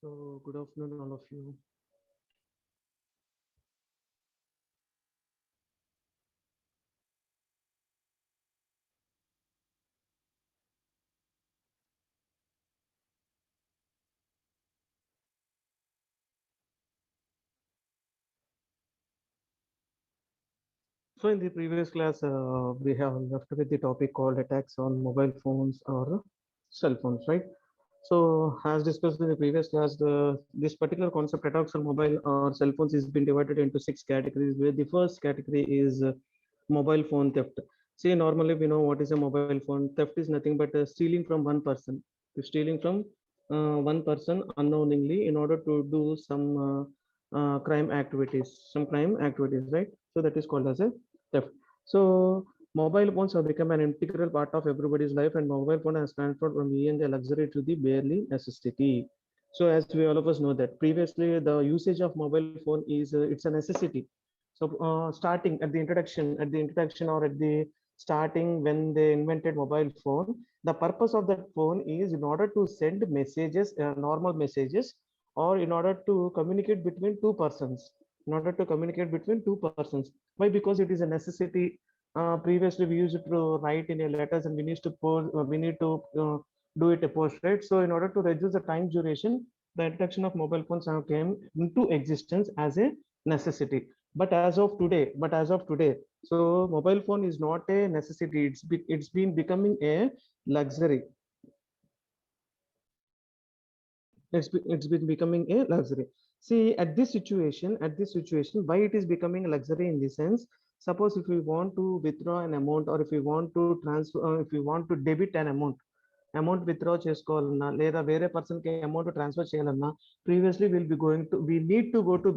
So, good afternoon, all of you. So, in the previous class, we have left with the topic called attacks on mobile phones or cell phones, right? So, as discussed in the previous class, this particular concept attacks on mobile or cell phones is been divided into six categories. Where the first category is mobile phone theft. See, normally we know what is a mobile phone. Theft is nothing but stealing from one person. Stealing from one person unknowingly in order to do some crime activities, right? So that is called as a theft. So mobile phones have become an integral part of everybody's life, and mobile phone has transformed from being a luxury to the barely necessity. So as we all of us know that previously the usage of mobile phone is it's a necessity. So starting at the introduction or at the starting when they invented mobile phone, the purpose of that phone is in order to send messages, normal messages, or in order to communicate between two persons. In order to communicate between two persons. Why? Because it is a necessity. Previously, we used to write in a letters, and we need to do it a post, right? So, in order to reduce the time duration, the introduction of mobile phones came into existence as a necessity. But as of today, so mobile phone is not a necessity. It's been becoming a luxury. It's been becoming a luxury. See, at this situation, why it is becoming a luxury in the sense, suppose if we want to withdraw an amount, or if we want to transfer, if we want to debit an amount withdraw చేసుకోవాలన్నా లేదా వేరే person కి amount transfer చేయాలన్నా previously we need to go to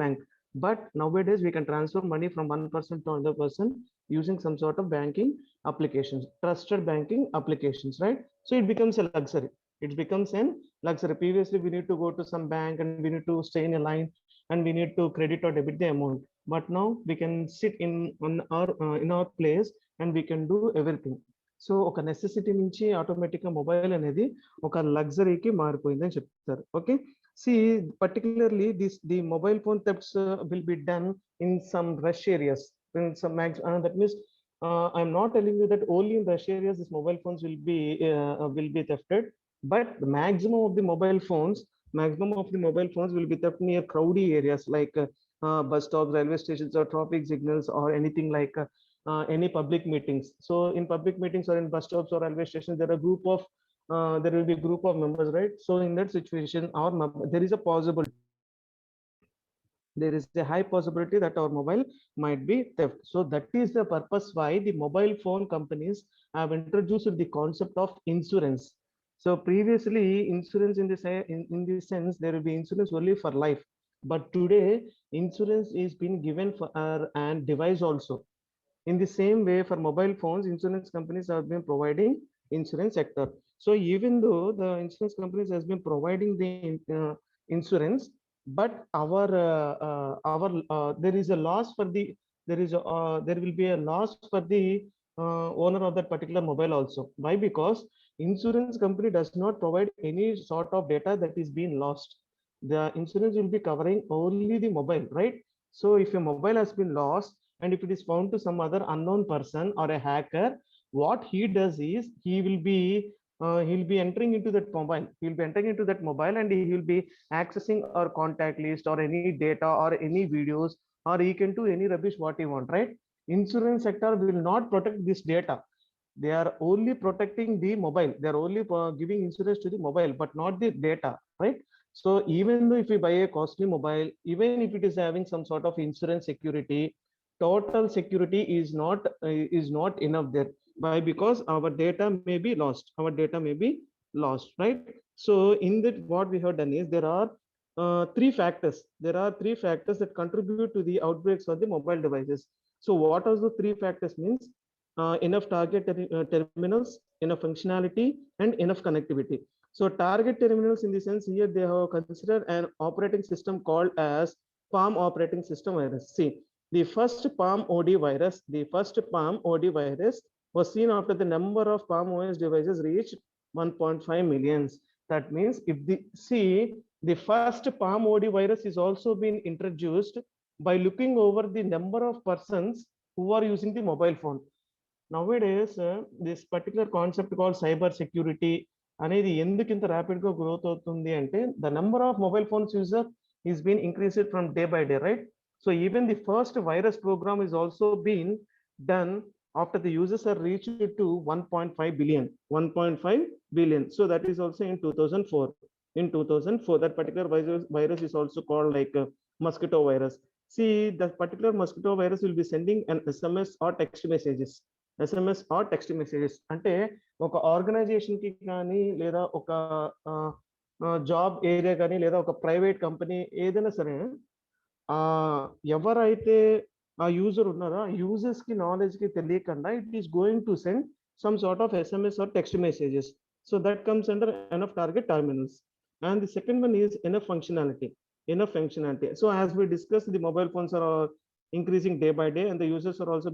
bank. But nowadays we can transfer money from one person to another person using some sort of banking applications, trusted banking applications, right? So it becomes a luxury. It becomes an luxury. Previously we need to go to some bank and we need to stay in a line and we need to credit or debit the amount. But now we can sit in our place and we can do everything. So ఒక necessity నుంచి automatic గా mobile అనేది ఒక లగ్జరీకి మారిపోయిందని చెప్తారు. Okay, see particularly the mobile phone thefts will be done in some rush areas. In some that means I'm not telling you that only in rush areas this mobile phones will be thefted, but the maximum of the mobile phones will be theft near crowdy areas like bus stops, railway stations, or traffic signals, or anything like any public meetings. So in public meetings or in bus stops or railway stations, there will be a group of members, right? So in that situation, there is a high possibility that our mobile might be theft. So that is the purpose why the mobile phone companies have introduced the concept of insurance. So previously, insurance in this sense, there will be insurance only for life. But today, insurance is being given for and device also. In the same way, for mobile phones, insurance companies have been providing insurance sector. So even though the insurance companies has been providing the insurance, but there is a loss for the there will be a loss for the owner of that particular mobile also. Why? Because insurance company does not provide any sort of data that is being lost. The insurance will be covering only the mobile, right? So if your mobile has been lost, and if it is found to some other unknown person or a hacker, what he does is he'll be entering into that mobile. He'll be entering into that mobile and he will be accessing our contact list or any data or any videos, or he can do any rubbish what he want, right? Insurance sector will not protect this data. They are only protecting the mobile. They are only giving insurance to the mobile, but not the data, right? So even though if we buy a costly mobile, even if it is having some sort of insurance security, total security is not enough there. Why? Because our data may be lost. Our data may be lost, right? So in that, what we have done is there are three factors. There are three factors that contribute to the outbreaks of the mobile devices. So what are the three factors means? Enough terminals, enough functionality, and enough connectivity. So target terminals in the sense here they have considered an operating system called as Palm operating system virus. See, the first Palm OD virus was seen after the number of Palm OS devices reached 1.5 millions. That means if the first palm OD virus is also been introduced by looking over the number of persons who are using the mobile phone. Nowadays, this particular concept called cyber security అనేది ఎందుకు ఇంత rapid గా growth అవుతుంది అంటే the number of mobile phones user is being increased from day by day, right? So even the first virus program is also been done after the users are reached to 1.5 billion, 1.5 billion. So that is also in 2004. In 2004, that particular virus is also called like mosquito virus. See, that particular mosquito virus will be sending an SMS or text messages. SMS or text messages అంటే ఒక organisation కి కానీ లేదా ఒక job area కానీ లేదా ఒక private company ఏదైనా సరే ఎవరైతే ఆ యూజర్ ఉన్నారో ఆ యూజర్స్ కి నాలెడ్జ్ కి తెలియకుండా it is going to send some sort of SMS or text messages. So that comes under enough target terminals. And the second one is enough functionality. So as we discussed, the mobile phones are increasing day by day and the users are also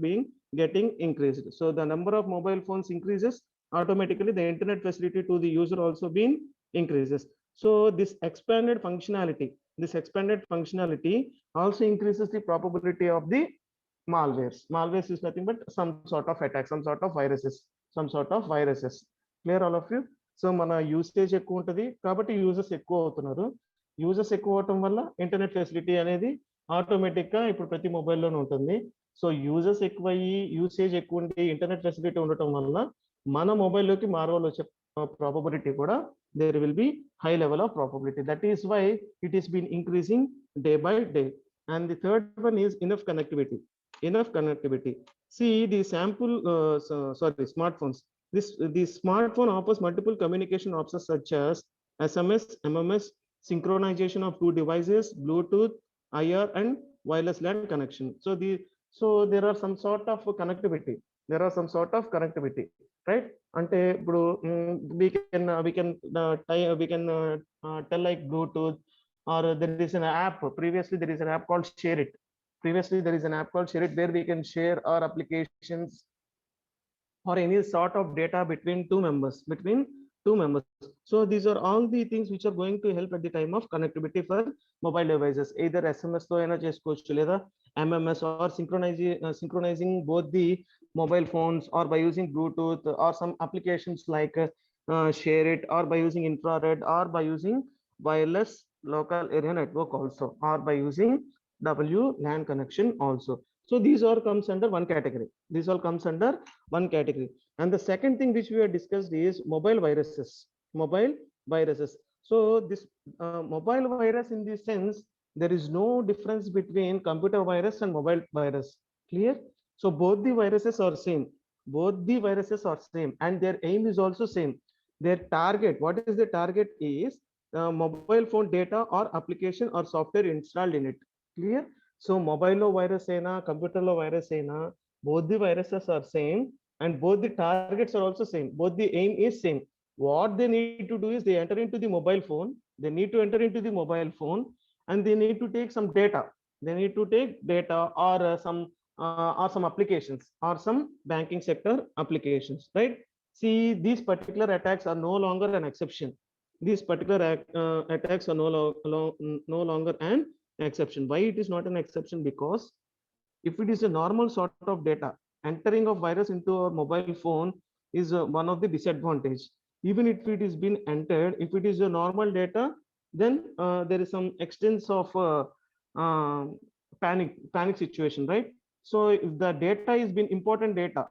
getting increased. So the number of mobile phones increases, automatically the internet facility to the user also being increases. So this expanded functionality also increases the probability of the malwares. Malwares is nothing but some sort of attack, some sort of viruses. Clear all of you? So మన usage ఎక్కువ ఉంటుంది కాబట్టి users ఎక్కువ అవుతున్నారు. Users ఎక్కువ అవటం వల్ల internet facility అనేది ఆటోమేటిక్ గా ఇప్పుడు ప్రతి మొబైల్లోనే ఉంటుంది. సో యూజర్స్ ఎక్కువయ్యి యూసేజ్ ఎక్కువ ఉండి ఇంటర్నెట్ ఫెసిలిటీ ఉండటం వల్ల మన మొబైల్లోకి మార్వల్ వచ్చే ప్రాబబిలిటీ కూడా there will be high level of probability. That is why it is been increasing day by day. And the third one is enough connectivity. See the sample smartphones. The smartphone offers multiple communication options such as SMS, MMS, synchronization of two devices, Bluetooth, IR, and wireless LAN connection. So there are some sort of connectivity. Right? Ante ఇప్పుడు we can tell like Bluetooth, or there is an app. Previously there is an app called Share It. Where we can share our applications or any sort of data between two members. So these are all the things which are going to help at the time of connectivity for mobile devices. Either SMS తో అయినా చేసుకోవచ్చు లేదా MMS, or synchronizing both the mobile phones, or by using Bluetooth, or some applications like Share It, or by using infrared, or by using wireless local area network also, or by using WLAN connection also. So these all comes under one category. And the second thing which we have discussed is mobile viruses. So this mobile virus, in this sense, there is no difference between computer virus and mobile virus. Clear? So both the viruses are same, and their aim is also same. Their target, what is the target, is mobile phone data or application or software installed in it. Clear? So mobile virus aina, computer virus aina, both the viruses are same, and both the targets are also same. Both the aim is same. What they need to do is they enter into the mobile phone. And they need to take some data. Or some applications, or some banking sector applications, right? See, these particular attacks are no longer an exception. Attacks are no longer an exception. Why it is not an exception? Because if it is a normal sort of data, entering of virus into a mobile phone is one of the disadvantage. Even if it is been entered, if it is a normal data, then there is some extent of panic situation, right? So if the data is been important data,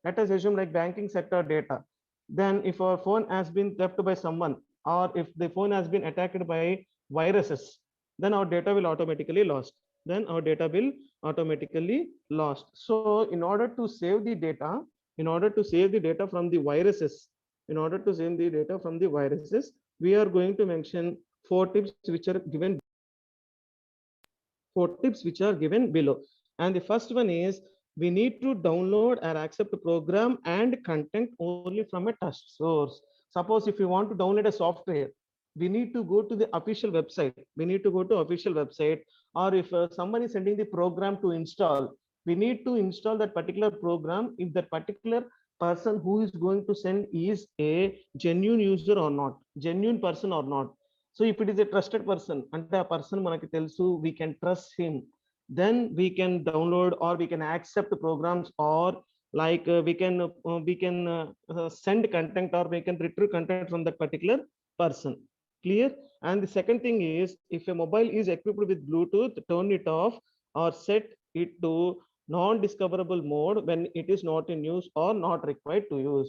let us assume like banking sector data, then if our phone has been theft by someone, or if the phone has been attacked by viruses, then our data will automatically lost. So in order to save the data from the viruses, we are going to mention four tips which are given below. And the first one is, we need to download or accept a program and content only from a trust source. Suppose if you want to download a software, we need to go to the official website. Or if someone is sending the program to install, we need to install that particular program if that particular person who is going to send is a genuine user or not, genuine person or not. So if it is a trusted person, ante a person manaki telusu, we can trust him, then we can download or we can accept programs, or like we can send content, or we can retrieve content from that particular person. Clear? And the second thing is, if a mobile is equipped with Bluetooth, turn it off or set it to non-discoverable mode when it is not in use or not required to use.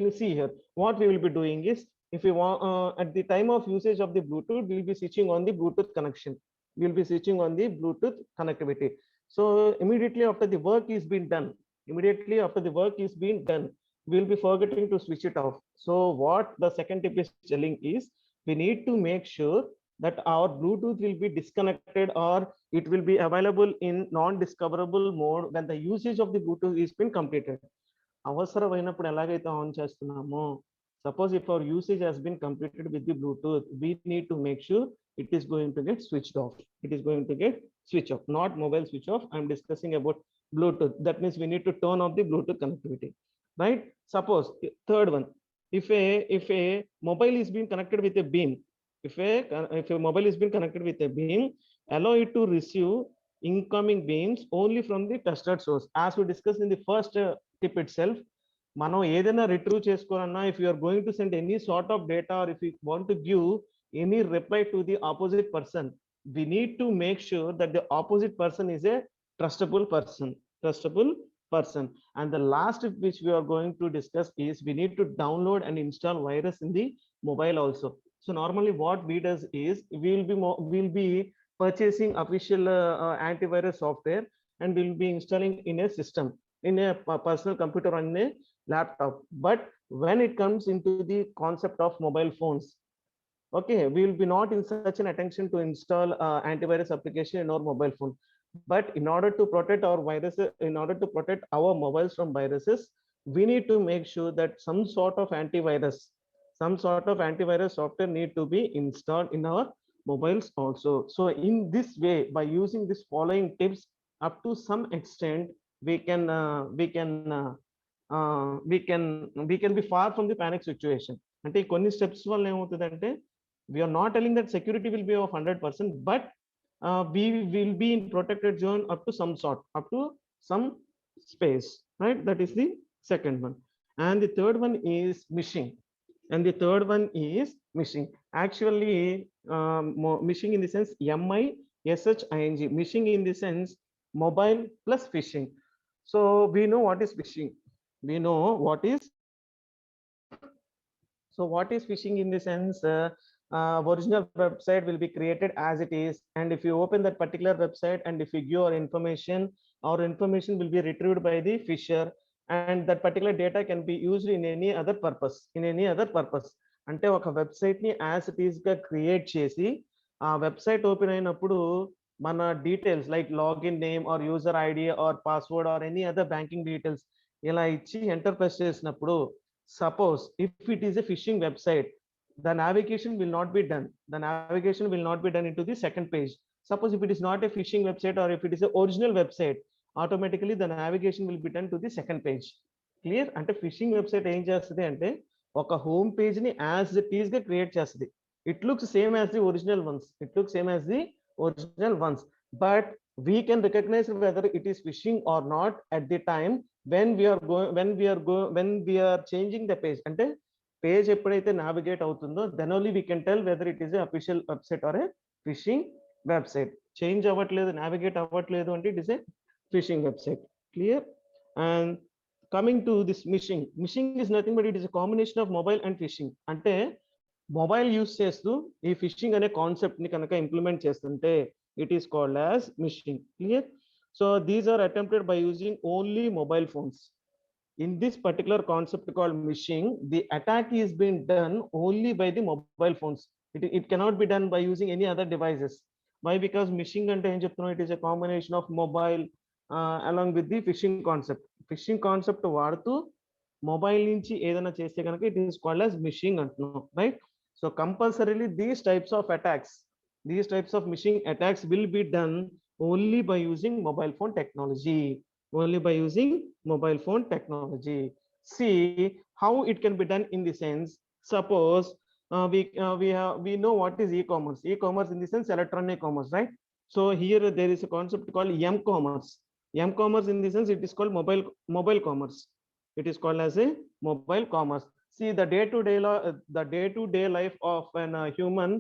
You see here, what we will be doing is, if we want at the time of usage of the Bluetooth, we will be switching on the Bluetooth connection. We will be switching on the Bluetooth connectivity. So immediately after the work is being done, immediately after the work is being done, we will be forgetting to switch it off. So what the second tip is telling is, we need to make sure that our Bluetooth will be disconnected, or it will be available in non-discoverable mode when the usage of the Bluetooth is been completed. అవసరమైనప్పుడు ఎలాగైతే on చేస్తున్నామో, suppose if our usage has been completed with the Bluetooth, we need to make sure it is going to get switched off. It is going to get switch off, not mobile switch off. I'm discussing about Bluetooth. That means we need to turn off the Bluetooth connectivity, right? Suppose third one, if a mobile is being connected with a beam, if a mobile is being connected with a beam, allow it to receive incoming beams only from the trusted source. As we discussed in the first tip itself, మనం ఏదైనా retrieve చేసుకోవాలన్నా, if you are going to send any sort of data, or if you want to give any reply to the opposite person, we need to make sure that the opposite person is a trustable person. And the last which we are going to discuss is, we need to download and install virus in the mobile also. So normally what we does is, we'll be purchasing official antivirus software, and we'll be installing in a system, in a personal computer, on a laptop. But when it comes into the concept of mobile phones, okay, we will be not in such an attention to install antivirus application in our mobile phone. But in order to protect our viruses, in order to protect our mobiles from viruses, we need to make sure that some sort of antivirus software need to be installed in our mobiles also. So in this way, by using this following tips, up to some extent, we can be far from the panic situation. అంటే కొన్ని steps వల్ల ఏమవుతుందంటే, we are not telling that security will be of 100%, but we will be in protected zone up to some sort, up to some space, right? That is the second one. And the third one is meshing. Actually, meshing in the sense MISHING, meshing in the sense mobile plus phishing. So we know what is phishing. What is phishing in the sense, original website will be created as it is, and if you open that particular website, and if you give your information, our information will be retrieved by the fisher, and that particular data can be used in any other purpose. అంటే ఒక website ని as it is గా create చేసి, ఆ website open అయినప్పుడు మన details like login name or user ID are password are any other banking details ఇలా ఇచ్చి ఎంటర్ ప్రెస్ చేసినప్పుడు, suppose if it is a fishing website, the navigation will not be done. Into the second page. Suppose if it is not a phishing website, or if it is a original website, automatically the navigation will be done to the second page. Clear? Ante phishing website em chestadi ante oka home page ni as it is ga create chestadi. It looks same as the original ones, but we can recognize whether it is phishing or not at the time when we are changing the page. Ante page ఎప్పుడైతే navigate అవుతుందో, then only we can tell whether it is a official website or a phishing website. Change అవ్వట్లేదు, navigate అవ్వట్లేదు అంటే it is a phishing website. Clear? And coming to this mishing is nothing but it is a combination of mobile and phishing. అంటే mobile use చేస్తూ ఈ phishing అనే concept ని కనుక implement చేస్తుంటే, it is called as mishing. Clear? So these are attempted by using only mobile phones. In this particular concept called phishing, the attack is being done only by the mobile phones. It cannot be done by using any other devices. Why? Because phishing ante em cheptunna, it is a combination of mobile along with the phishing concept వాడుతూ mobile నుంచి ఏదైనా చేస్తే కనుక it is called as phishing అంటున్నాం, right? So compulsorily these types of phishing attacks will be done only by using mobile phone technology. See how it can be done in the sense, suppose we know what is e-commerce. E-commerce in the sense electronic commerce, right? So here there is a concept called m-commerce. M-commerce in the sense it is called mobile commerce. It is called as a mobile commerce. See the day-to-day life of an human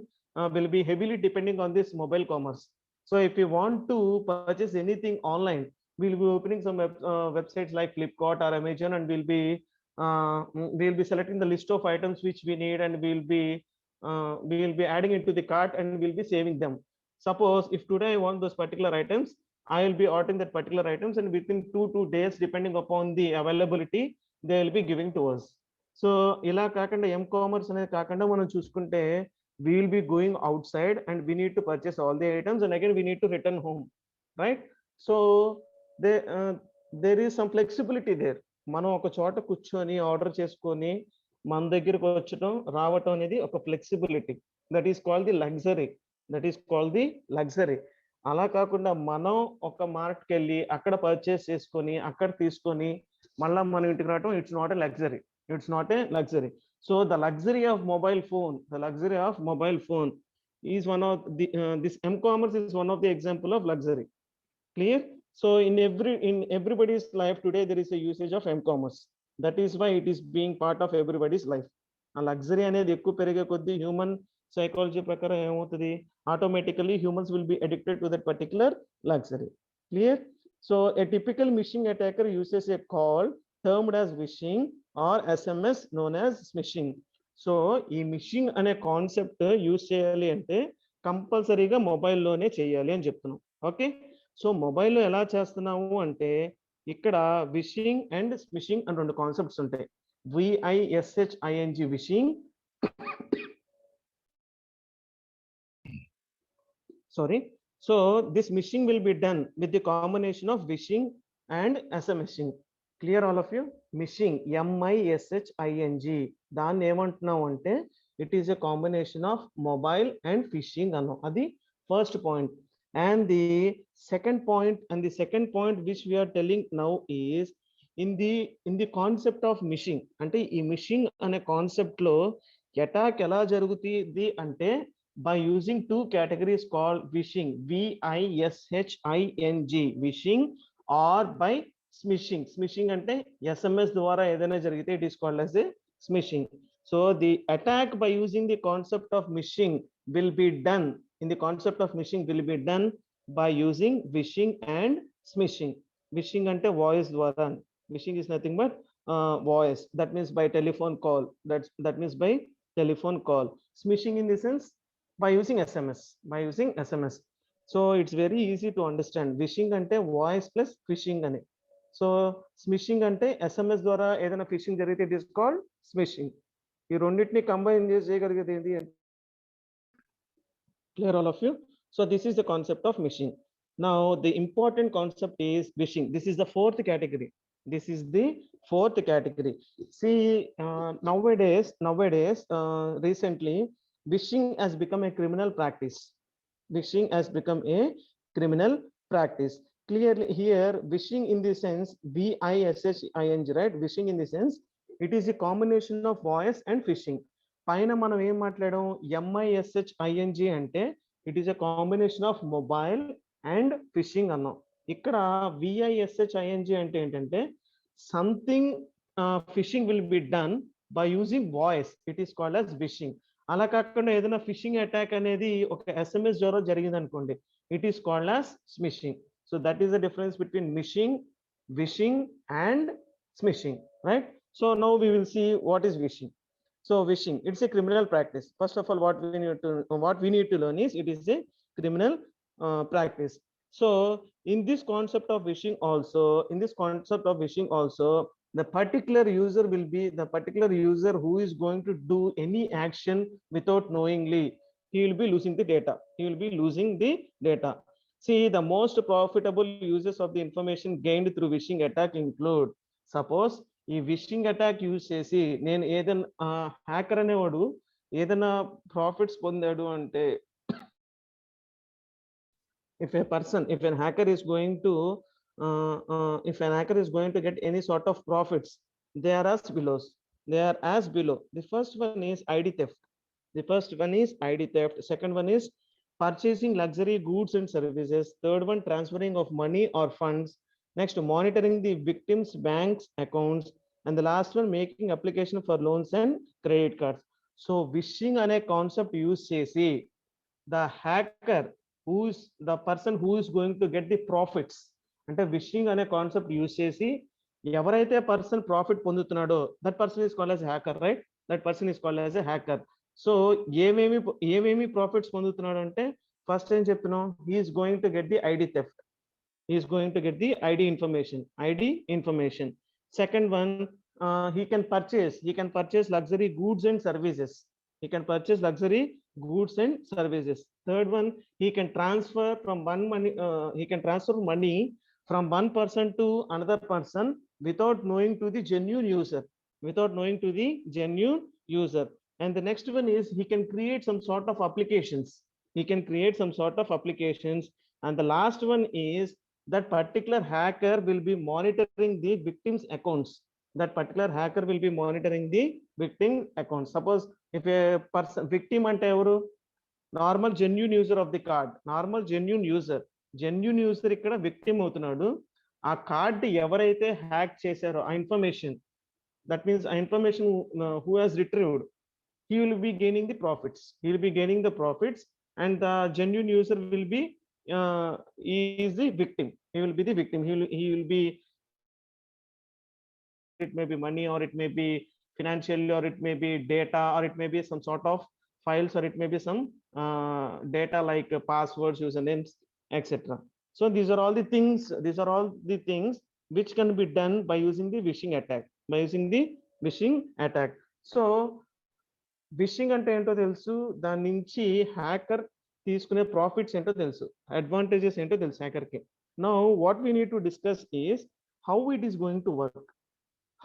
will be heavily depending on this mobile commerce. So if you want to purchase anything online, we'll be opening some websites like Flipkart or Amazon, and we'll be selecting the list of items which we need, and we'll be adding it to the cart, and we'll be saving them. Suppose if today I want those particular items, I will be ordering that particular items, and within 2 days, depending upon the availability, they will be giving to us. So ఇలా కాకుండా m-commerce అనేది కాకుండా మనం చూసుకుంటే we will be going outside and we need to purchase all the items, and again we need to return home, right? So there is some flexibility there. మనం ఒక చోట కూర్చొని ఆర్డర్ చేసుకొని మన దగ్గరకు వచ్చటం రావటం అనేది ఒక flexibility. That is called the luxury. అలా కాకుండా మనం ఒక మార్కెట్కి వెళ్ళి అక్కడ పర్చేస్ చేసుకొని అక్కడ తీసుకొని మళ్ళీ మనం ఇంటికి రావటం, it's not a luxury. So the luxury of mobile phone is one of the this m-commerce is one of the example of luxury. Clear? So in everybody's life today there is a usage of m-commerce. That is why it is being part of everybody's life. A luxury అనేది ఎక్కువ పెరిగే కొద్దీ human psychology ప్రకారం ఏమవుతుంది, automatically humans will be addicted to that particular luxury. Clear? So a typical phishing attacker uses a call termed as phishing or SMS known as smishing. So ఈ missing అనే concept use చేయాలి అంటే కంపల్సరీగా మొబైల్లోనే చేయాలి అని చెప్తున్నాం. ఓకే, సో మొబైల్లో ఎలా చేస్తున్నాము అంటే ఇక్కడ విషింగ్ అండ్ స్మిషింగ్ అని రెండు కాన్సెప్ట్స్ ఉంటాయి. VISHING wishing, sorry. So this mishing will be done with the combination of wishing and SMSing. Clear all of you? Mishing, MISHING, దాన్ని ఏమంటున్నాం అంటే it is a combination of mobile and phishing అన్నాం. అది first point. And the second point which we are telling now is in the concept of mishing. అంటే ఈ missing అనే concept లో attack ఎలా జరుగుతుంది అంటే by using two categories called wishing, VISHING wishing, or by smishing. Smishing ante SMS ద్వారా ఏదైనా జరిగితే it is called as a smishing. So the attack by using the concept of mishing will be done by using wishing and smishing. Wishing ante voice ద్వారా, wishing is nothing but voice, that means by telephone call, that means by telephone call. Smishing in the sense by using SMS. So it's very easy to understand. Wishing ante voice plus phishing అని. So స్మిషింగ్ అంటే SMS ద్వారా ఏదైనా fishing జరిగితే it is called స్మిషింగ్. ఈ రెండింటిని combine చేయగలిగేది ఏంటి? Clear all of you? So this is the concept of mishing. Now the important concept is wishing. This is the fourth category. See, nowadays recently wishing has become a criminal practice. Clearly here wishing in the sense VISHING, right? Wishing in the sense it is a combination of voice and phishing. పైన మనం ఏం మాట్లాడాం, MISHING అంటే it is a combination of mobile and fishing అన్నాం. ఇక్కడ VISHING అంటే ఏంటంటే something fishing will be done by using voice, it is called as fishing. అలా కాకుండా ఏదైనా ఫిషింగ్ అటాక్ అనేది ఒక SMS ద్వారా జరిగింది అనుకోండి, it is called as smishing. So that is the difference between phishing, vishing and smishing, right? So now we will see what is wishing. So wishing, it's a criminal practice. First of all, what we need to learn is it is a criminal practice. So in this concept of wishing also, the particular user will be the particular user who is going to do any action without knowingly. He will be losing the data. See, the most profitable uses of the information gained through wishing attack include, suppose ఈ wishing attack use చేసి నేను ఏదైనా hacker అనేవాడు ఏదైనా profits పొందాడు అంటే, if an hacker is going to get any sort of profits, They are as below. They are as below. The first one is ID theft. The first one is ID theft. Second one is purchasing luxury goods and services. Third one, transferring of money or funds. Next, monitoring the victim's bank's accounts. And the last one, making application for loans and credit cards. So wishing on a concept use chesi, the hacker who's the person who is going to get the profits అంటే vishing అనే concept use చేసి ఎవరైతే person profit పొందుతున్నాడో that person is called as hacker, right? That person is called as a hacker. So ఏమేమి profits పొందుతున్నాడు అంటే first ఏం చెప్తున్నాం, he is going to get the ID theft. He is going to get the ID information. Second one, he can purchase luxury goods and services. He can purchase luxury goods and services. Third one, he can transfer money from one person to another person without knowing to the genuine user. And the next one is he can create some sort of applications. And the last one is that particular hacker will be monitoring the victim's accounts. Suppose if a person victim ante evaru, normal genuine user of the card, genuine user ikkada victim avutunnadu. Aa card evaraithe hack chesaro aa information, that means aa information who has retrieved, he will be gaining the profits. And the genuine user will be he is the victim. He will be the victim. He will be, it may be money, or it may be financially, or it may be data, or it may be some sort of files, or it may be some data like passwords, usernames, etc. So these are all the things which can be done by using the phishing attack. So phishing ante ento telusu, దాని నుంచి hacker తీసుకునే profits ఏంటో తెలుసు, advantages ఏంటో తెలుసు hacker కి. Now what we need to discuss is how it is going to work,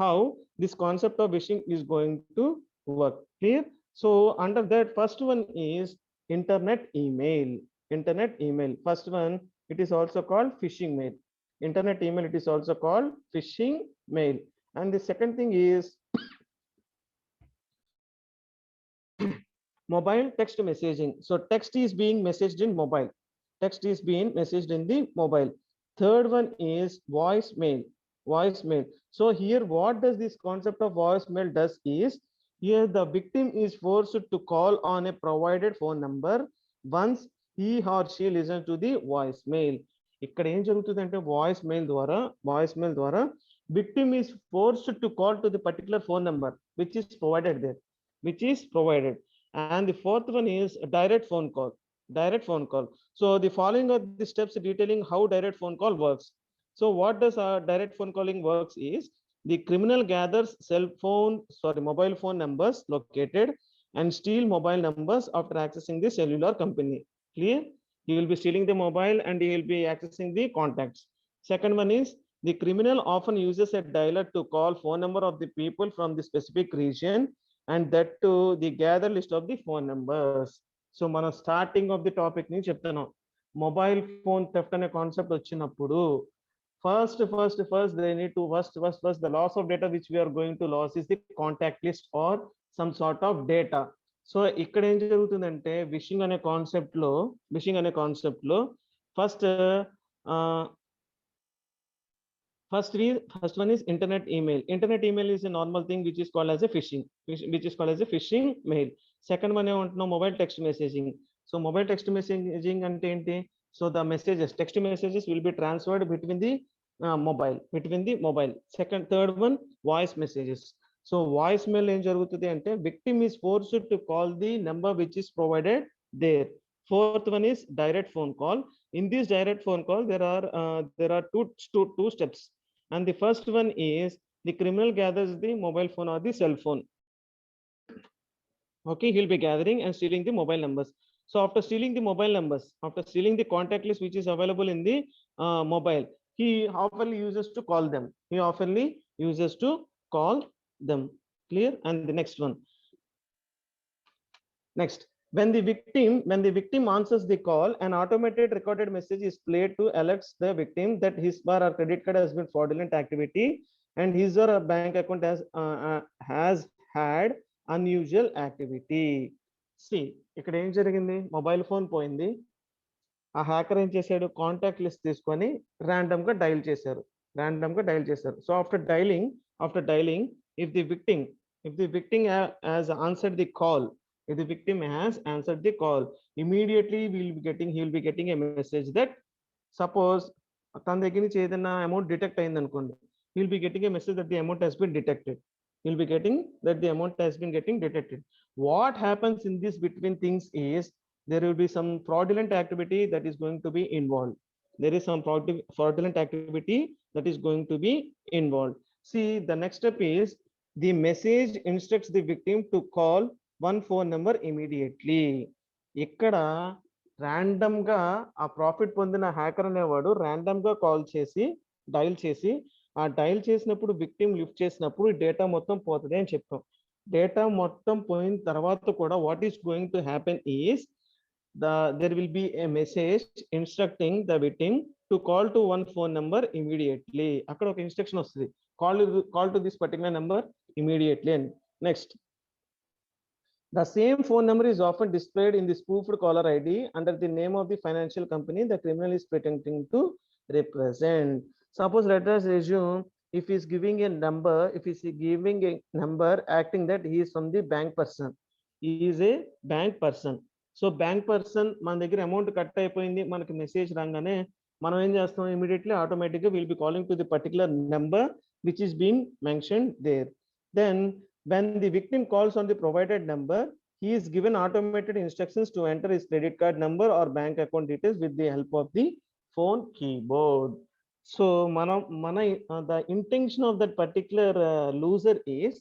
how this concept of phishing is going to work. Clear? So under that, first one is internet email. First one, it is also called phishing mail. Internet email, it is also called phishing mail. And the second thing is mobile text messaging. So text is being messaged in mobile. Third one is voicemail. So here, what does this concept of voicemail does is, here the victim is forced to call on a provided phone number once he or she listens to the voicemail. ఇక్కడ ఏం జరుగుతుందంటే voicemail ద్వారా victim is forced to call to the particular phone number which is provided. And the fourth one is direct phone call. So the following are the steps detailing how direct phone call works. So what does direct phone calling works is, the criminal gathers mobile phone numbers located and steal mobile numbers after accessing the cellular company. Clear? He will be stealing the mobile and he will be accessing the contacts. Second one is, the criminal often uses a dialer to call phone number of the people from the specific region, and that to the gather list of the phone numbers. So మన starting of the topic ని చెప్తాను. Mobile phone theft అనే concept వచ్చినప్పుడు first they need to the loss of data which we are going to lose is the contact list or some sort of data. So ఇక్కడ ఏం జరుగుతుందంటే wishing అనే concept లో first one is internet email. Internet email is a normal thing which is called as a phishing mail. Second one ఏమంటున్నాం, mobile text messaging. So mobile text messaging అంటే ఏంటి? So the text messages will be transferred between the mobile. Third one, voice messages. So voicemail ఏం జరుగుతుంది అంటే, victim is forced to call the number which is provided there. Fourth one is direct phone call. In this direct phone call, there are two steps. And the first one is, the criminal gathers the mobile phone or the cell phone. Okay, he'll be gathering and stealing the mobile numbers. So after stealing the contact list which is available in the mobile, he oftenly uses to call them. Clear? And the next one. when the victim answers the call, an automated recorded message is played to alert the victim that his bar or credit card has been fraudulent activity and his or her bank account has had unusual activity. See, ఇక్కడ ఏం జరిగింది, mobile phone పోయింది, ఆ hacker ఏం చేశాడు, contact list తీసుకొని random గా dial చేశారు. So after dialling if the victim has answered the call, if the victim has answered the call, immediately he will be getting a message that, suppose తన దగ్గర నుంచి ఏదైనా amount detect అయింది అనుకోండి, he will be getting a message that the amount has been detected. He'll be getting that the amount has been getting detected. What happens in this between things is there will be some fraudulent activity that is going to be involved. There is some fraudulent activity that is going to be involved. See, the next step is the message instructs the victim to call one phone number immediately. ఇక్కడ random గా ఆ profit పొందిన hacker అనేవాడు random గా call చేసి dial చేసి, ఆ dial చేసినప్పుడు విక్టిమ్ లిఫ్ట్ చేసినప్పుడు డేటా మొత్తం పోతుంది అని చెప్తాం. డేటా మొత్తం పోయిన తర్వాత కూడా what is going to happen is there will be a message instructing the victim to call to one phone number immediately. అక్కడ ఒక ఇన్స్ట్రక్షన్ వస్తుంది, call to this particular number immediately. And next, the same phone number is often displayed in the spoofed caller ID under the name of the financial company the criminal is pretending to represent. Suppose let us assume if he is giving a number, acting that he is from the bank person, he is a bank person. So bank person మన దగ్గర amount cut అయిపోయింది, మనకి message రాగానే మనం ఏం చేస్తాం, immediately ఆటోమేటిక్గా will be calling to the particular number which is been mentioned there. Then when the victim calls on the provided number, he is given automated instructions to enter his credit card number or bank account details with the help of the phone keyboard. So the intention of that particular loser is,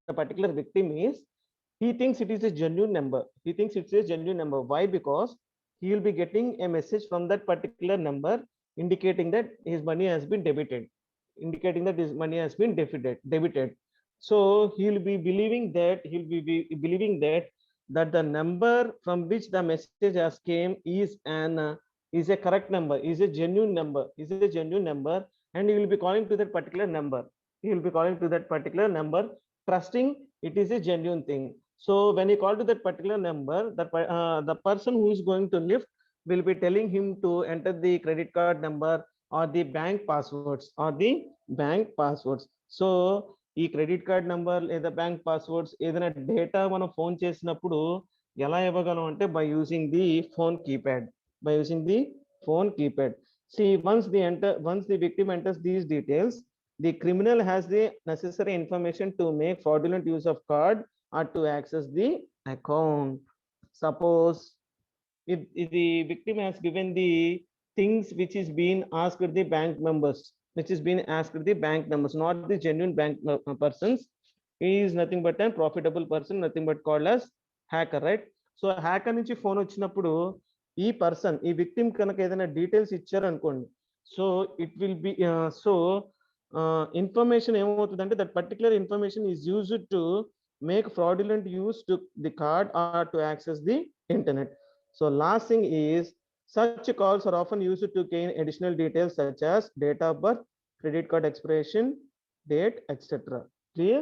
the particular victim is, he thinks it is a genuine number. Why? Because he will be getting a message from that particular number indicating that his money has been debited. So he will be believing that the number from which the message has came is a correct number, is a genuine number, and he will be calling to that particular number, trusting it is a genuine thing. So when he call to that particular number, the person who is going to lift will be telling him to enter the credit card number or the bank passwords. So ఈ credit card number లేదా bank passwords ఏదైనా data మనం phone చేసినప్పుడు ఎలా ఇవ్వగలం అంటే by using the phone keypad. See, once the victim enters these details, the criminal has the necessary information to make fraudulent use of card or to access the account. Suppose if the victim has given the things which is being asked the bank members, not the genuine bank persons. He is nothing but a profitable person, nothing but called as hacker, right? So hacker నుంచి phone వచ్చినప్పుడు ఈ victim కనుక ఏదైనా details ఇచ్చారు అనుకోండి, so it will be information ఏమవుతుందంటే that particular information is used to make fraudulent use to the card or to access the internet. So last thing is, such calls are often used to gain additional details such as date of birth, credit card expiration date, etc. Clear?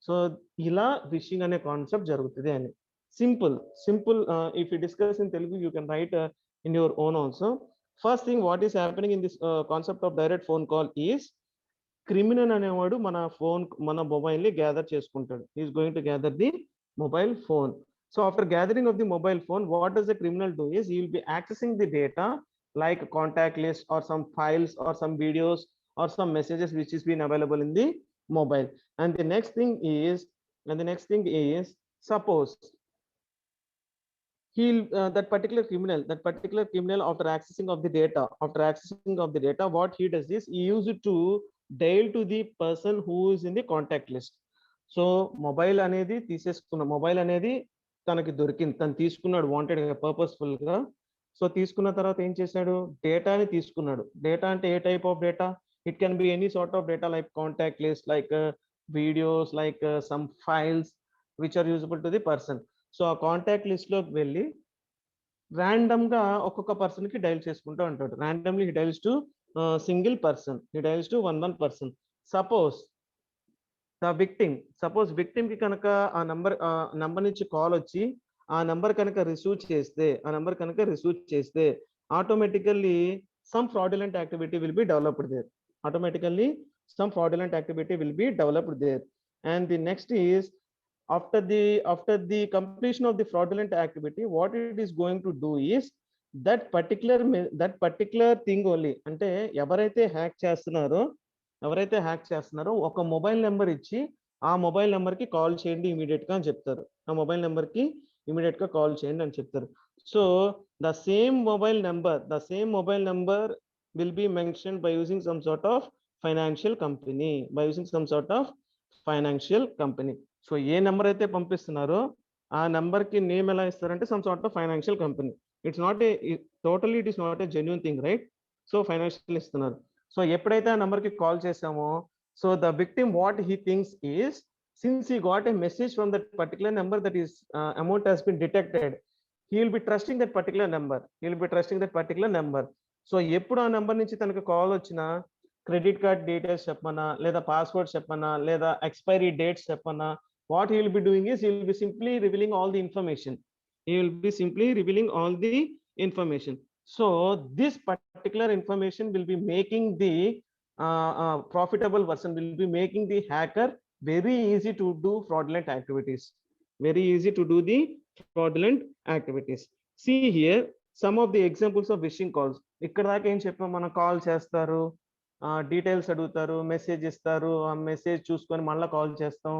So ila phishing ane concept jarugutadi ani simple. If you discuss in Telugu, you can write in your own also. First thing, what is happening in this concept of direct phone call is, criminal అనేవాడు మన mobile ని gather చేసుకుంటాడు. he is going to gather the mobile phone. So after gathering of the mobile phone, what does the criminal do is, he will be accessing the data like contact list or some files or some videos or some messages which is been available in the mobile. And the next thing is, suppose that particular criminal after accessing of the data, what he does is, he use it to dial to the person who is in the contact list. So mobile అనేది తనకి దొరికింది, తను తీసుకున్నాడు wanted గా, purposeful గా. So తీసుకున్న తర్వాత ఏం చేశాడు, డేటాని తీసుకున్నాడు. డేటా అంటే ఏ type of data? It can be any sort of data like contact list, like videos, like some files which are usable to the person. So ఆ కాంటాక్ట్ లిస్ట్ లోకి వెళ్ళి ర్యాండమ్ గా ఒక్కొక్క పర్సన్ కి డైల్ చేసుకుంటూ ఉంటాడు. Randomly he డైల్స్ to single person, he డైల్స్ to one person. Suppose the victim, suppose victim కి కనుక ఆ నంబర్ నుంచి కాల్ వచ్చి ఆ నంబర్ కనుక రిసీవ్ చేస్తే automatically some fraudulent activity will be developed there. Automatically some fraudulent activity will be developed there. And the next is, after the completion of the fraudulent activity, what it is going to do is that particular thing only, అంటే ఎవరైతే hack చేస్తున్నారో ఒక mobile number ఇచ్చి ఆ mobile number కి call చేయండి immediate గా అని చెప్తారు. ఆ మొబైల్ నెంబర్ కి ఇమీడియట్ గా కాల్ చేయండి అని చెప్తారు. So the same mobile number will be mentioned by using some sort of financial company. So A number అయితే పంపిస్తున్నారో ఆ నెంబర్ కి నేమ్ ఎలా ఇస్తారంటే some sort of financial company. It's not a totally, it is not a genuine thing, right? So financial ఇస్తున్నారు. So ఎప్పుడైతే ఆ number కి call చేసామో, so the victim what he thinks is, since he got a message from that particular number that is amount has been detected, he will be trusting that particular number. So ఎప్పుడు ఆ number నుంచి తనకు call వచ్చినా credit card details చెప్పమన్నా లేదా password చెప్పమన్నా లేదా expiry dates చెప్పమన్నా, what he will be doing is he will be simply revealing all the information. So this particular information will be making the profitable person, will be making the hacker very easy to do fraudulent activities. See here some of the examples of phishing calls. ఇక్కడ దాకా ఏం చెప్పాం, మనం call చేస్తారు, details అడుగుతారు, message ఇస్తారు, ఆ message చూసుకొని మళ్ళీ కాల్ చేస్తాం,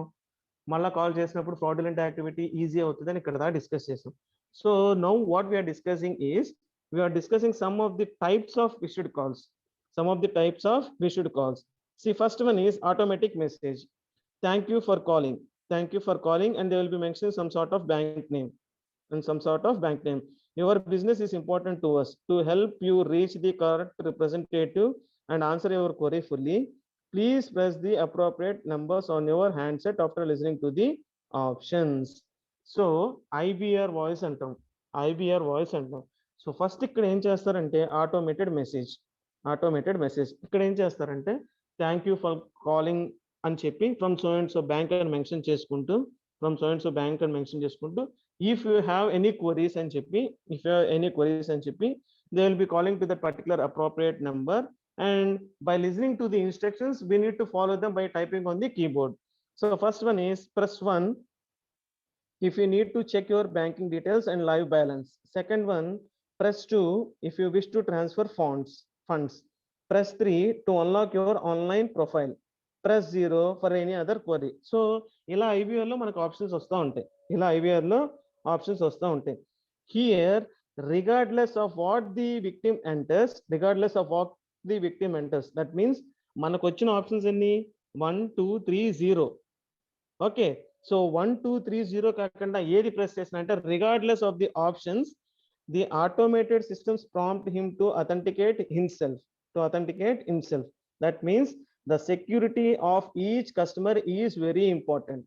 మళ్ళీ కాల్ చేసినప్పుడు ఫ్రాడులెంట్ యాక్టివిటీ ఈజీ అవుతుంది అని ఇక్కడ దాకా డిస్కస్ చేసాం. So now what we're discussing is, we're discussing some of the types of phished calls. See, first one is automatic message. Thank you for calling, and they will be mentioning some sort of bank name. Your business is important to us. To help you reach the correct representative and answer your query fully, please press the appropriate numbers on your handset after listening to the options. So IVR voice antam. So first ఇక్కడ ఏం చేస్తారంటే automated message ఇక్కడ ఏం చేస్తారంటే thank you for calling అని చెప్పి from so and so bank అని mention చేసుకుంటూ if you have any queries అని చెప్పి they will be calling to that particular appropriate number, and by listening to the instructions we need to follow them by typing on the keyboard. So first one is press 1 if you need to check your banking details and live balance. Second one, press 2 if you wish to transfer funds. Press 3 to unlock your online profile. Press 0 for any other query. So ఇలా IVR లో మనకు options వస్తూ ఉంటాయి. Here, regardless of what the victim enters, that means మనకు వచ్చిన options ఎన్ని 1 2 3 0. Okay, so 1 2 3 0 కాకుండా ఏది ప్రెస్ చేసినా అంటే regardless of the options, the automated systems prompt him to authenticate himself. That means the security of each customer is very important.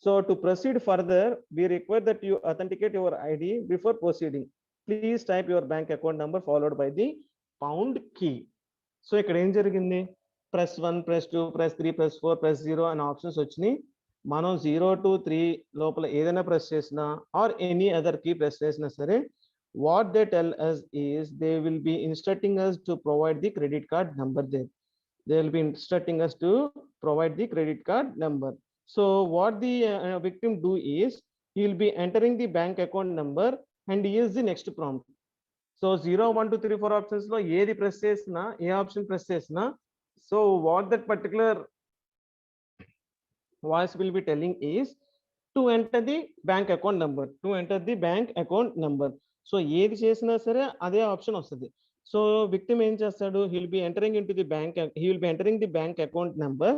So to proceed further, we require that you authenticate your ID before proceeding. Please type your bank account number followed by the pound key. So ఇక్కడ ఏం జరిగింది, press 1 press 2 press 3 press 4 press 0 అనే options వచ్చినాయి. మనం 0 to 3 లోపల ఏదైనా press చేసినా or any other key press చేసినా సరే, what they tell us is they will be instructing us to provide the credit card number there. So what the victim do is he will be entering the bank account number and use the next prompt. So 0 1 2 3 4 options lo ఏది press చేసినా, ఏ option press చేసినా, so what that particular voice will be telling is to enter the bank account number. So ఏది చేసినా సరే అదే option వస్తుంది. So victim ఏం చేస్తాడు, he will be entering the bank account number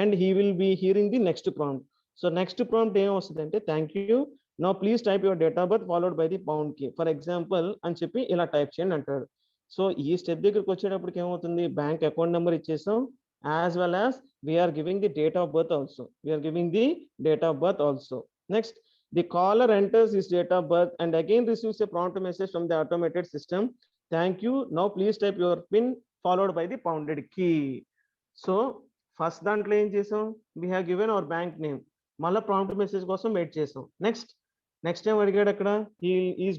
and he will be hearing the next prompt. So next prompt ఏం వస్తుంది అంటే thank you, now please type your date of birth followed by the pound key. For example అని చెప్పి ఇలా type చేయండి అంటాడు. So ఈ step దగ్గరికి వచ్చేటప్పటికి ఏమవుతుంది, బ్యాంక్ అకౌంట్ నెంబర్ ఇచ్చేసాం, as well as we are giving the date of birth also. We are giving the date of birth also. Next, the caller enters his date of birth and again receives a prompt message from the automated system. Thank you. Now please type your PIN followed by the pounded key. So first దాంట్లో ఏం చేసాం, we have given our bank name, మళ్ళీ prompt message కోసం wait చేసాం. Next time అడిగాడు అక్కడ, he is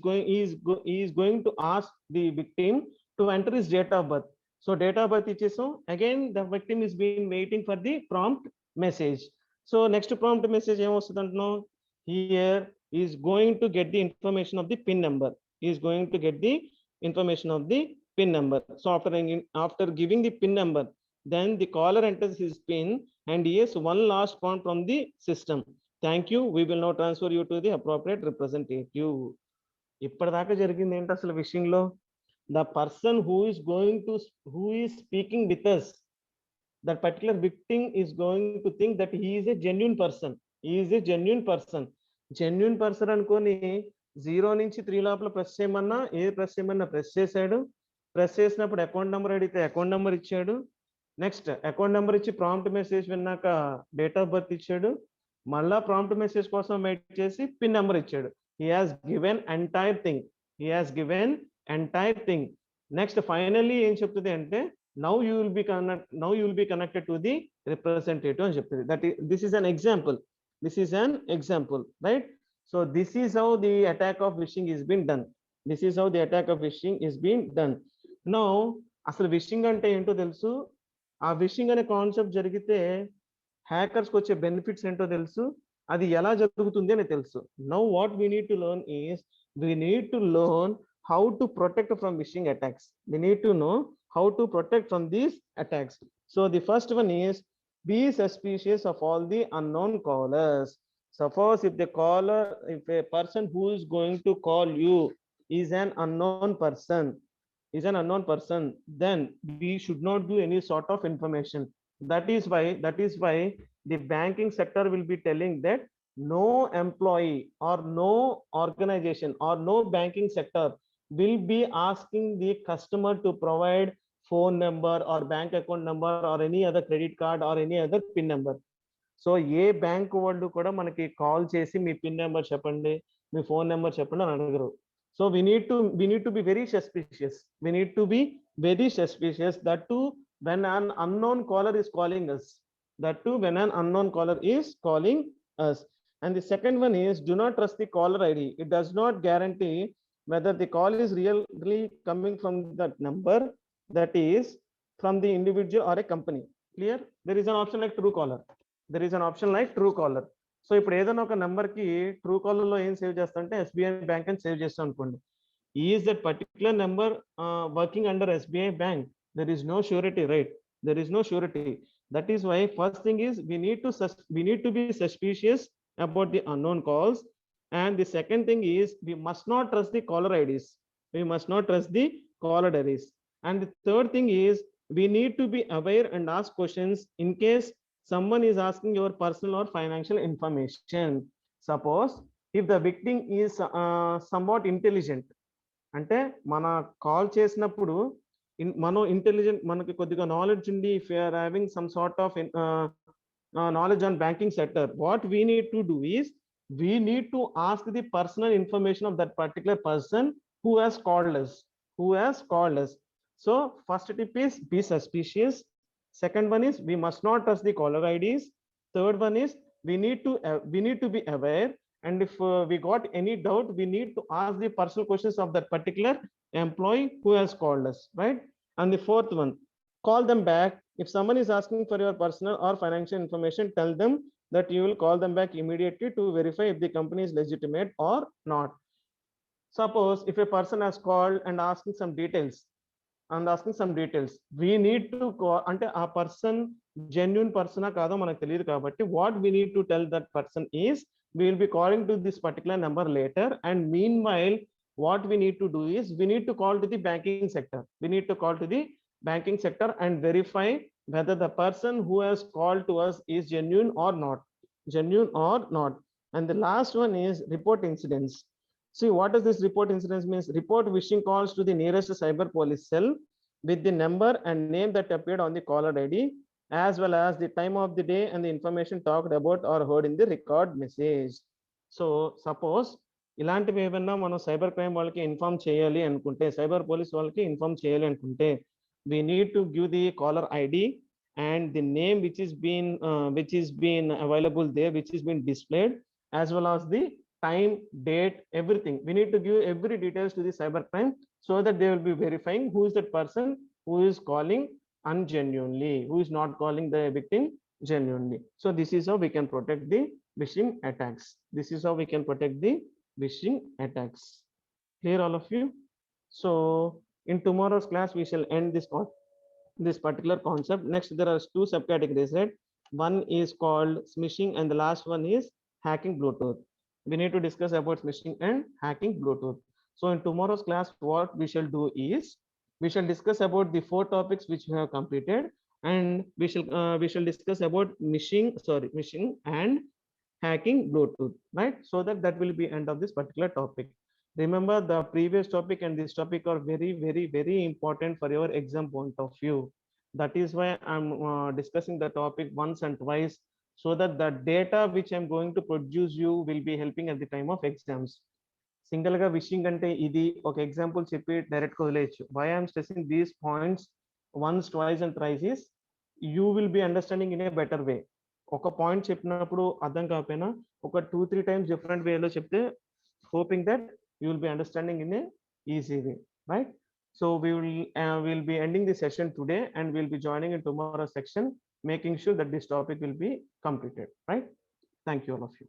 going to ask the victim to enter his date of birth. So date of birth ఇచ్చేసాం. Again the victim is being waiting for the prompt message. So next prompt message ఏమొస్తుంది అంటున్నాం, here is going to get the information of the PIN number. He is going to get the information of the PIN number. So after giving the PIN number, then the caller enters his PIN and he has one last prompt from the system. Thank you. We will now transfer you to the appropriate representative. ఇప్పటిదాకా జరిగింది ఏంటి అసలు విషయంలో, the person who is speaking with us, that particular victim is going to think that he is a genuine person. He is a genuine person. Genuine person అనుకొని 0 నుంచి 3 లోపల press చేయమన్నా press చేయమన్నా ప్రెస్ చేశాడు. ప్రెస్ చేసినప్పుడు account number అడిగితే account number ఇచ్చాడు. Next account number ఇచ్చి ప్రాంప్ట్ మెసేజ్ విన్నాక డేట్ ఆఫ్ బర్త్ ఇచ్చాడు. మళ్ళా ప్రాంప్ట్ మెసేజ్ కోసం వెయిట్ చేసి పిన్ నెంబర్ ఇచ్చాడు. He has given entire thing. Next finally ఏం చెప్తుంది అంటే, now you will be connected to the representative అని చెప్తుంది. This is an example, right? So this is how the attack of phishing is being done. Now అసలు wishing అంటే ఏంటో తెలుసు, ఆ విషింగ్ అనే కాన్సెప్ట్ జరిగితే హ్యాకర్స్కి వచ్చే బెనిఫిట్స్ ఏంటో తెలుసు, అది ఎలా జరుగుతుంది అని తెలుసు. Now what we need to learn is, we need to learn how to protect from phishing attacks. We need to know how to protect from these attacks. So the first one is, be suspicious of all the unknown callers. Suppose if a person who is going to call you is an unknown person, then we should not do any sort of information. That is why the banking sector will be telling that no employee or no organization or no banking sector will be asking the customer to provide phone number or bank account number or any other credit card or any other PIN number. So A bank వాళ్ళు కూడా మనకి call చేసి మీ pin number చెప్పండి, మీ phone number చెప్పండి అని అడగరు. So we need to be very suspicious. That too when an unknown caller is calling us. And the second one is, do not trust the caller ID. It does not guarantee whether the call is really coming from that number, that is from the individual or a company. Clear? There is an option like Truecaller. So ఇప్పుడు ఏదైనా ఒక number కి Truecaller లో ఏం save చేస్తా అంటే SBI bank అని save చేస్తాం అనుకోండి. Is that particular number working under SBI bank? There is no surety, right? That is why first thing is we need to be suspicious about the unknown calls. And the second thing is, we must not trust the caller IDs. And the third thing is, we need to be aware and ask questions in case someone is asking your personal or financial information. Suppose if the victim is somewhat intelligent, అంటే మన call చేసినప్పుడు మనం intelligent, మనకి కొద్దిగా knowledge ఉండి, if you are having some sort of knowledge on banking sector, what we need to do is, we need to ask the personal information of that particular person who has called us. So first tip is, be suspicious. Second one is, we must not trust the caller IDs. Third one is, we need to be aware, and if we got any doubt, we need to ask the personal questions of that particular employee who has called us, right? And the fourth one, call them back. If someone is asking for your personal or financial information, tell them that you will call them back immediately to verify if the company is legitimate or not. Suppose if a person has called and asking some details, we need to call, ante a person genuine person kaado manaku teliyadu kabatti, what we need to tell that person is, we will be calling to this particular number later, and meanwhile what we need to do is, we need to call to the banking sector and verify whether the person who has called to us is genuine or not. And the last one is report incidents. See, what does this report incidents means? Report phishing calls to the nearest cyber police cell with the number and name that appeared on the caller ID. as well as the time of the day and the information talked about or heard in the record message. So suppose ఇలాంటివి ఏమన్నా మనం cyber crime వాళ్ళకి inform చేయాలి అనుకుంటే, cyber police వాళ్ళకి inform చేయాలి అనుకుంటే, we need to give the caller ID and the name which is been available there, which is been displayed, as well as the time, date, everything. We need to give every details to the cyber crime so that they will be verifying who is that person who is calling ungenuinely, who is not calling the victim genuinely. So this is how we can protect the phishing attacks. This is how we can protect the phishing attacks. Clear all of you? So in tomorrow's class we shall end this particular concept. Next there are two subcategories, right? One is called smishing and the last one is hacking Bluetooth. We need to discuss about smishing and hacking Bluetooth. So in tomorrow's class what we shall do is we shall discuss about the four topics which we have completed, and we shall discuss about mishing and hacking Bluetooth, right? So that will be end of this particular topic. Remember the previous topic and this topic are very important for your exam point of view. That is why I'm discussing the topic once and twice, so that the data which I'm going to produce you will be helping at the time of exams. Single గా vishing అంటే ఇది ఒక example చెప్పి direct గా వదిలేయచ్చు. Why I'm stressing these points once twice and thrice is you will be understanding in a better way. ఒక point చెప్పినప్పుడు అర్థం కాకపోయినా ఒక 2-3 times డిఫరెంట్ వేలో చెప్తే hoping that you will be understanding in a easy way, right? So we'll be ending the session today and we'll be joining in tomorrow's section, making sure that this topic will be completed, right? Thank you all of you.